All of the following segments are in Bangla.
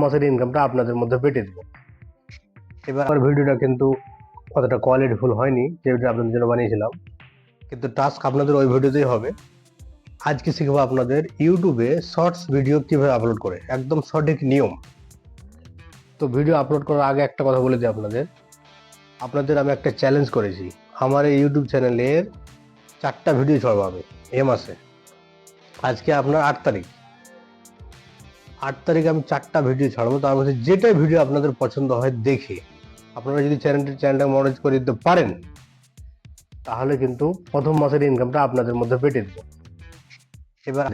মাসের ইনকামটা আপনাদের মধ্যে পেটে দেবো। এবার আমার ভিডিওটা কিন্তু অতটা কোয়ালিটিফুল হয়নি, যেটা আপনাদের জন্য বানিয়েছিলাম, কিন্তু টাস্ক আপনাদের ওই ভিডিওতেই হবে। আজকে শিখবো আপনাদের ইউটিউবে শর্টস ভিডিও কিভাবে আপলোড করে, একদম সঠিক নিয়ম। তো ভিডিও আপলোড করার আগে একটা কথা বলে দিই আপনাদের আমি একটা চ্যালেঞ্জ করেছি। আমার এই ইউটিউব চ্যানেলের 4টা ভিডিও ছাড়বো আমি এ মাসে। আজকে আপনার 8 তারিখ, 8 তারিখে আমি 4টা ভিডিও ছাড়বো। তার মধ্যে যেটা ভিডিও আপনাদের পছন্দ হয় দেখে আপনারা যদি চ্যানেলটা মনোজ করে দিতে পারেন, তাহলে কিন্তু প্রথম মাসের ইনকামটা আপনাদের মধ্যে পেটে দেবো। এবার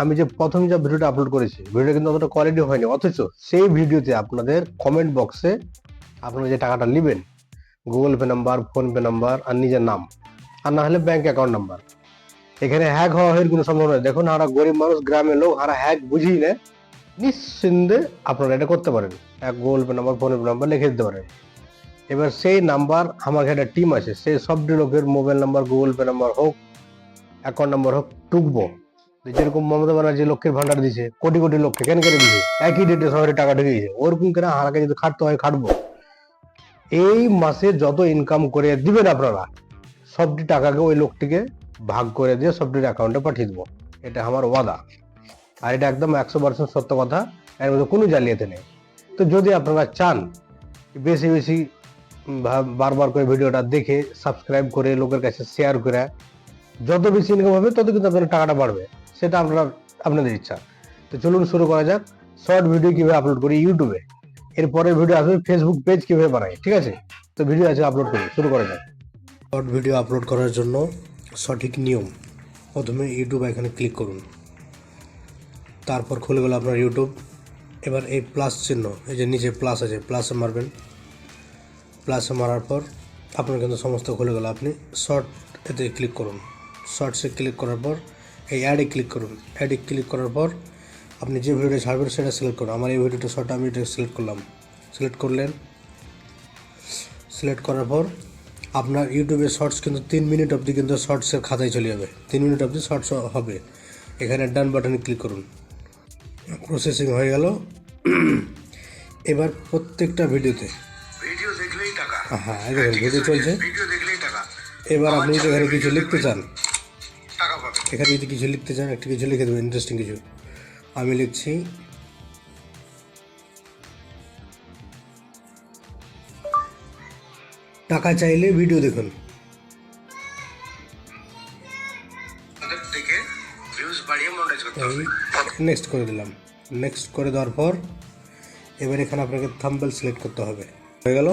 আমি যে প্রথম যে ভিডিওটা আপলোড করেছি, ভিডিওটা কিন্তু অতটা কোয়ালিটি হয়নি, অথচ সেই ভিডিওতে আপনাদের কমেন্ট বক্সে আপনারা যে টাকাটা নেবেন, Google Pay number, PhonePe number আর নিজের নাম, আর না হলে ব্যাংক অ্যাকাউন্ট নাম্বার। এখানে হ্যাক হওয়ার কোনো সম্ভাবনা নেই। দেখুন, আমরা গরিব মানুষ, গ্রামের লোক, আমরা হ্যাক বুঝি না, নিশ্চিন্তে আপনারা এটা করতে পারেন। এক Google Pay number, PhonePe number লিখে দিতে পারেন। এবার সেই নাম্বার, আমার একটা টিম আছে, সেই সবটি লোকের mobile number, Google Pay number হোক, অ্যাকাউন্ট নাম্বার হোক, টুকবো। যেরকম মমতা ব্যানার্জি লক্ষ্মীর ভান্ডার দিছে, কোটি কোটি লোককে কেন কেন দিছে, একই ডেটে শহরে টাকা ঢুকিয়েছে, ওরকম কেন হারাকে যদি খাটতে হয় খাটবো। এই মাসে যত ইনকাম করে দিবেন আপনারা, সবটি টাকাকে ওই লোকটিকে ভাগ করে দিয়ে সবটির অ্যাকাউন্টে পাঠিয়ে দেবো। এটা আমার ওয়াদা, আর এটা একদম 100% সত্য কথা, এর মধ্যে কোনো জালিয়াতি নেই। তো যদি আপনারা চান বেশি বেশি বারবার করে ভিডিওটা দেখে সাবস্ক্রাইব করে লোকের কাছে শেয়ার করে যত বেশি ইনকাম হবে তত কিন্তু আপনাদের টাকাটা বাড়বে, সেটা আপনাদের ইচ্ছা। তো চলুন শুরু করা যাক। শর্ট ভিডিও কিভাবে আপলোড করি ইউটিউবে, এরপরে ভিডিও আসবে ফেসবুক পেজ কিভাবে বানাই, ঠিক আছে? তো ভিডিও আছে, আপলোড করি, শুরু করা যাক। শর্ট ভিডিও আপলোড করার জন্য সঠিক নিয়ম: প্রথমে ইউটিউব এখানে ক্লিক করুন, তারপর খুলে গেল আপনার ইউটিউব। এবার এই প্লাস চিহ্ন, এই যে নিচে প্লাস আছে, প্লাসে মারবেন। প্লাসে মারার পর আপনার কিন্তু সমস্ত খুলে গেল। আপনি শর্ট এতে ক্লিক করুন, শর্টসে ক্লিক করার পর এই অ্যাডে ক্লিক করুন। অ্যাডে ক্লিক করার পর আপনি যে ভিডিওটা ছাড়বেন সেটা সিলেক্ট করুন। আমার এই ভিডিওটা শর্ট, আমি এটা সিলেক্ট করলাম। সিলেক্ট করলেন, সিলেক্ট করার পর আপনার ইউটিউবে শর্টস কিন্তু 3 মিনিট অবধি কিন্তু শর্টসের খাতায় চলে যাবে। 3 মিনিট অবধি শর্টস হবে। এখানে ডান বাটনে ক্লিক করুন, প্রসেসিং হয়ে গেল। এবার প্রত্যেকটা ভিডিওতে ভিডিও দেখলেই টাকা, হ্যাঁ দেখুন ভিডিও চলছে। ভিডিও দেখলেই টাকা। এবার আপনি যদি এখানে কিছু লিখতে চান, টাকা পাবেন। এখানে যদি কিছু লিখতে চান, একটা কিছু লিখে দেবেন, ইন্টারেস্টিং কিছু। আমি লিখছি টাকা চাইলে ভিডিও দেখুন। তাদের দেখে ভিউজ বাড়িয়ে মনিটাইজ করতে হবে। নেক্সট করে দিলাম। নেক্সট করে দেওয়ার পর এবার এখানে আপনাকে থাম্বনেল সিলেক্ট করতে হবে। হয়ে গেল।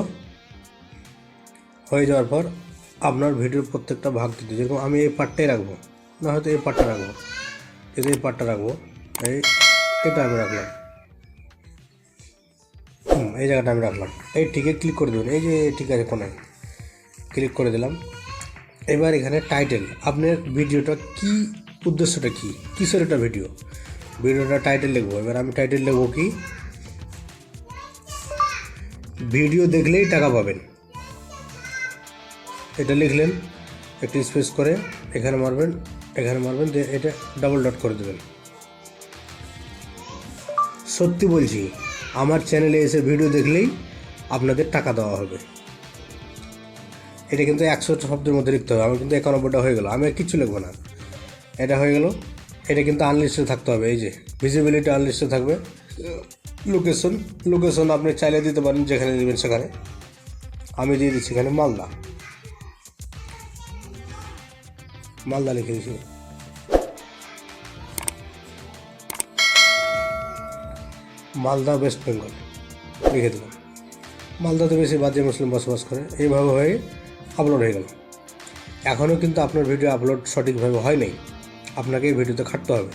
হয়ে যাওয়ার পর আপনার ভিডিওর প্রত্যেকটা ভাগ দিতে, যেরকম আমি এই পার্টটাই রাখবো, না হয়তো এই পার্টটা রাখবো, কিন্তু এই পার্টটা রাখবো, এটা আমি রাখলাম। এই জায়গাটা আমি রাখলাম। এই টিকে ক্লিক করে দেবেন, এই যে ঠিক আছে কোনায় ক্লিক করে দিলাম। এবার এখানে টাইটেল, আপনার ভিডিওটা কি, উদ্দেশ্যটা কি, কিসের একটা ভিডিওটা টাইটেল লিখবো। এবার আমি টাইটেল লিখবো কি, ভিডিও দেখলেই টাকা পাবেন। এটা লিখলেন, একটু স্পেস করে এখানে মারবেন, দিয়ে এটা ডাবল ডট করে দেবেন। সত্যি বলছি, আমার চ্যানেলে এসে ভিডিও দেখলেই আপনাদের টাকা দেওয়া হবে। এটা কিন্তু 100 শব্দের মধ্যে লিখতে হবে। আমার কিন্তু 91টা হয়ে গেল, আমি আর কিচ্ছু লিখবো না, এটা হয়ে গেল। এটা কিন্তু আনলিস্টেড থাকতে হবে, এই যে ভিজিবিলিটি আনলিস্টেড থাকবে। লোকেশন আপনি চাইলে দিতে পারেন, যেখানে দেবেন সেখানে। আমি দিয়ে দিচ্ছি এখানে মালদা লিখে দিচ্ছি। মালদা ওয়েস্ট বেঙ্গল লিখে দিলাম। মালদাতে বেশি বাদী মুসলিম বসবাস করে। এইভাবে হয়ে আপলোড হয়ে গেল। এখনও কিন্তু আপনার ভিডিও আপলোড সঠিকভাবে হয় নাই, আপনাকে এই ভিডিওতে খাটতে হবে।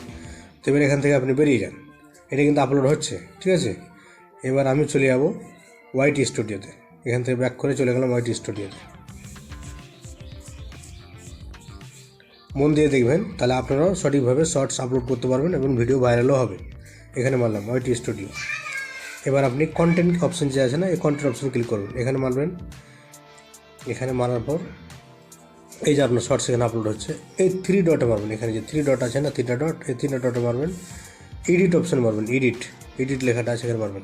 তো এবার এখান থেকে আপনি বেরিয়ে যান, এটা কিন্তু আপলোড হচ্ছে, ঠিক আছে? এবার আমি চলে যাব ওয়াইটি স্টুডিওতে। এখান থেকে ব্যাক করে চলে গেলাম ওয়াইটি স্টুডিওতে। মন দিয়ে দেখবেন, তাহলে আপনারাও সঠিকভাবে শর্টস আপলোড করতে পারবেন এবং ভিডিও ভাইরালও হবে। এখানে মারলাম ওয়াইটি স্টুডিও। এবার আপনি কন্টেন্ট অপশন যে আছে না, এই কন্টেন্ট অপশন ক্লিক করুন, এখানে মারবেন। এখানে মারার পর এই যে আপনার শর্টস এখানে আপলোড হচ্ছে, এই 3 ডটে মারবেন। এখানে যে 3 ডট আছে না, 3টা ডট, এই 3টা ডটে মারবেন। এডিট অপশন মারবেন, এডিট লেখাটা আছে এখানে মারবেন,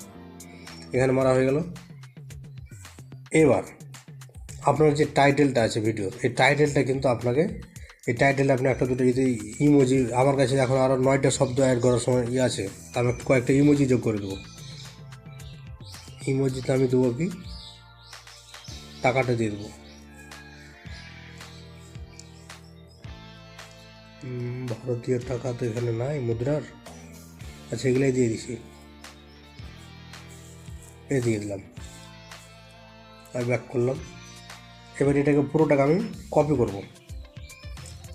এখানে মারা হয়ে গেল। এবার আপনার যে টাইটেলটা আছে ভিডিও, এই টাইটেলটা কিন্তু আপনাকে, এই টাইটেলে আপনি একটা দুটো যদি ইমোজি, আমার কাছে এখন আরও 9টা শব্দ অ্যাড করার সময় আছে, আমি একটু কয়েকটা ইমোজি যোগ করে দেবো। ইমোজিতে আমি দেবো কি, টাকাটা দিয়ে দেবো। ভারতীয় টাকা তো এখানে নাই মুদ্রার, আচ্ছা এগুলাই দিয়ে দিছি, এ দিয়ে দিলাম, আর ব্যাক করলাম। এবার এটাকে পুরোটাকে আমি কপি করব,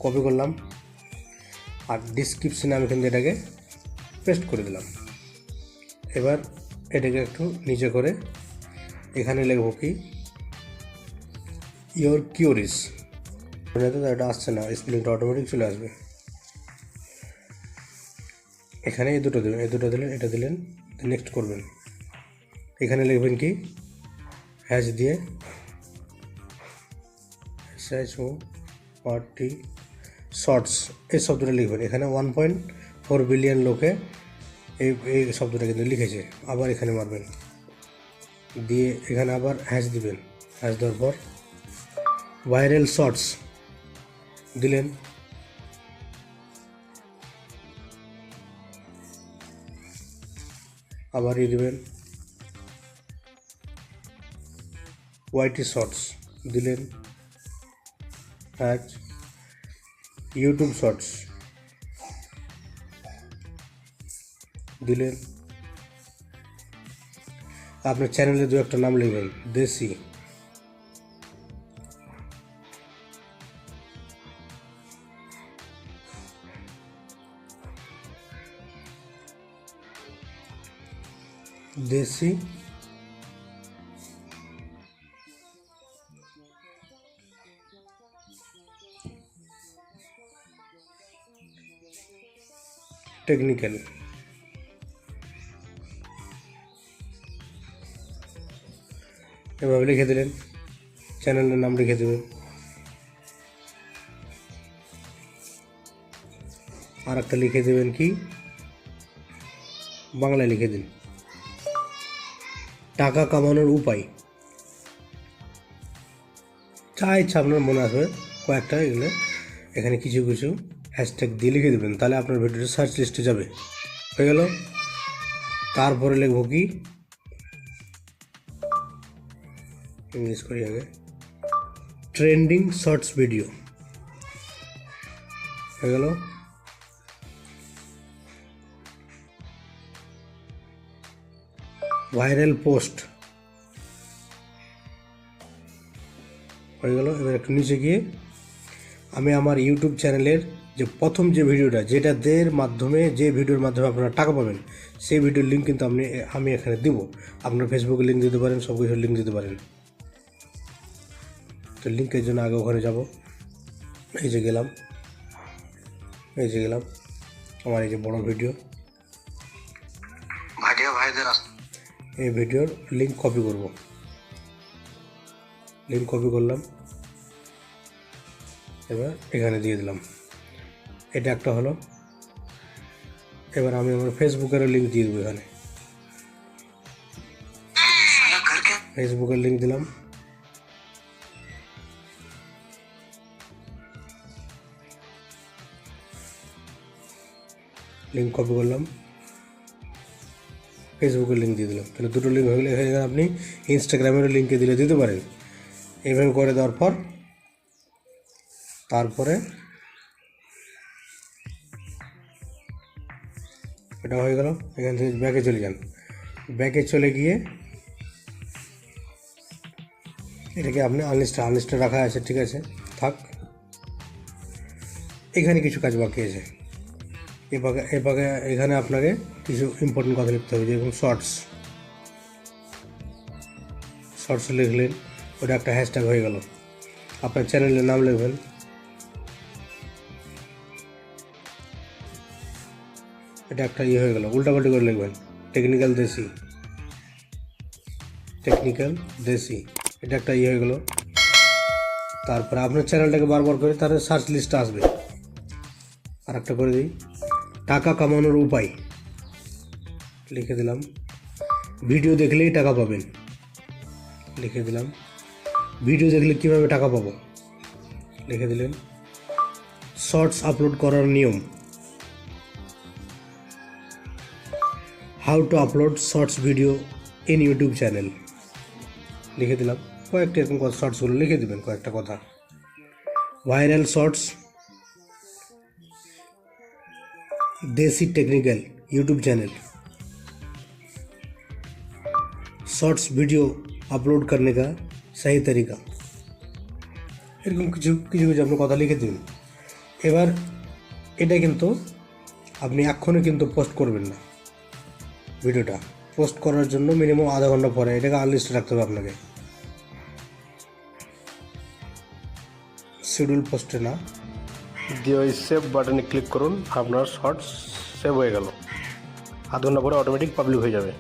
কপি করলাম, আর ডিসক্রিপশানে আমি কিন্তু এটাকে পেস্ট করে দিলাম। এবার এটাকে একটু নিচে করে এখানে লিখবো কি, ইয়োর কিউরিস, এটা আসছে না, স্পেলিংটা অটোমেটিক চলে আসবে। এখানে এই দুটো দেবেন, এই দুটো দিলেন, এটা দিলেন, নেক্সট করবেন। এখানে লিখবেন কি, হ্যাশ দিয়ে SHORT শর্টস, এই শব্দটা লিখবেন। এখানে 1.4 বিলিয়ন লোকে এই শব্দটা কিন্তু লিখেছে। আবার এখানে মারবেন, দিয়ে এখানে আবার হ্যাশ দিবেন, হ্যাশ দেওয়ার পর ভাইরাল শর্টস দিলেন, আবার দিবেন YT শর্টস দিলেন, হ্যাশ ইউটিউব শর্টস দিলেন। আপনার চ্যানেলে দু একটা নাম লিখবেন, দেশি, দেশি টেকনিক্যাল, এভাবে লিখে দিলেন, চ্যানেলের নাম লিখে দেবেন। আর একটা লিখে দেবেন কি, বাংলায় লিখে দিন, টাকা কামানোর উপায়। যা ইচ্ছা আপনার মনে আসবে কয়েকটা, এগুলো এখানে কিছু কিছু হ্যাশট্যাগ দিয়ে লিখে দেবেন, তাহলে আপনার ভিডিওটা সার্চ লিস্টে যাবে। হয়ে গেল। তারপরে লিখবো কি, ইংলিশ করি আগে, ট্রেন্ডিং শর্টস ভিডিও। হয়ে গেল। ভাইরাল পোস্ট হয়ে গেল। এবার একটু নিচে গিয়ে আমি আমার ইউটিউব চ্যানেলের যে প্রথম যে ভিডিওটা, যেটাদের মাধ্যমে, যে ভিডিওর মাধ্যমে আপনারা টাকা পাবেন, সেই ভিডিওর লিঙ্ক কিন্তু আমি এখানে দিব। আপনার ফেসবুকে লিঙ্ক দিতে পারেন, সব কিছুর লিঙ্ক দিতে পারেন। তো লিঙ্কের জন্য আগে ওখানে যাব, এই যে গেলাম, এই যে গেলাম, আমার এই যে বড় ভিডিও, ভাটিয়া ভাইদের এই ভিডিওর লিঙ্ক কপি করব, লিঙ্ক কপি করলাম, এবার এখানে দিয়ে দিলাম। এটা একটা হলো। এবার আমি আমার ফেসবুকেরও লিঙ্ক দিয়ে দেবো, এখানে ফেসবুকের লিঙ্ক দিলাম, লিঙ্ক কপি করলাম, ফেসবুকের লিঙ্ক দিয়ে দিলাম। তাহলে দুটো লিঙ্ক হয়ে গেলে এখানে আপনি ইনস্টাগ্রামেরও লিঙ্কে দিলে দিতে পারেন। এইভাবে করে দেওয়ার পর তারপরে এটা হয়ে গেল। এখান থেকে ব্যাকে চলে যান, ব্যাকে চলে গিয়ে এটাকে আপনি আনলিস্টে রাখা আছে, ঠিক আছে, থাক। এখানে কিছু কাজ বাকি আছে, এভাবে এখানে আপনাকে কিছু ইম্পর্টেন্ট কথা লিখতে হবে, যেরকম শর্টস লিখলেন, ওটা একটা হ্যাশট্যাগ হয়ে গেল। আপনার চ্যানেলের নাম লিখবেন, এটা একটা হয়ে গেল। উল্টাপাল্টি করে লিখবেন, টেকনিক্যাল দেশি, এটা একটা হয়ে গেল। তারপরে আপনার চ্যানেলটাকে বারবার করে তার সার্চ লিস্টে আসবে। আর একটা করে দিই, টাকা কামানোর উপায়, লিখে দিলাম ভিডিও দেখলেই টাকা পাবেন, লিখে দিলাম ভিডিও দেখলে কীভাবে টাকা পাবো, লিখে দিলেন শর্টস আপলোড করার নিয়ম, how to upload shorts video in YouTube channel, লিখে দিলাম কয়েকটা এরকম শর্টসগুলো লিখে দেবেন কয়েকটা কথা, viral shorts Desi technical YouTube channel, shorts video upload करने का सही तरीका, এরকম কিছু কিছু কিছু আপনি কথা লিখে দিন। এবার এটা কিন্তু আপনি এক্ষুনি কিন্তু পোস্ট করবেন না, ভিডিওটা পোস্ট করার জন্য মিনিমাম আধা ঘন্টা পরে এটাকে আনলিস্টে রাখতে হবে আপনাকে, শিডিউল পোস্টে না দিয়ে ওই সেভ বাটনে ক্লিক করুন, আপনার শর্টস সেভ হয়ে গেল, আধ ঘন্টা পরে অটোমেটিক পাবলিক হয়ে যাবে।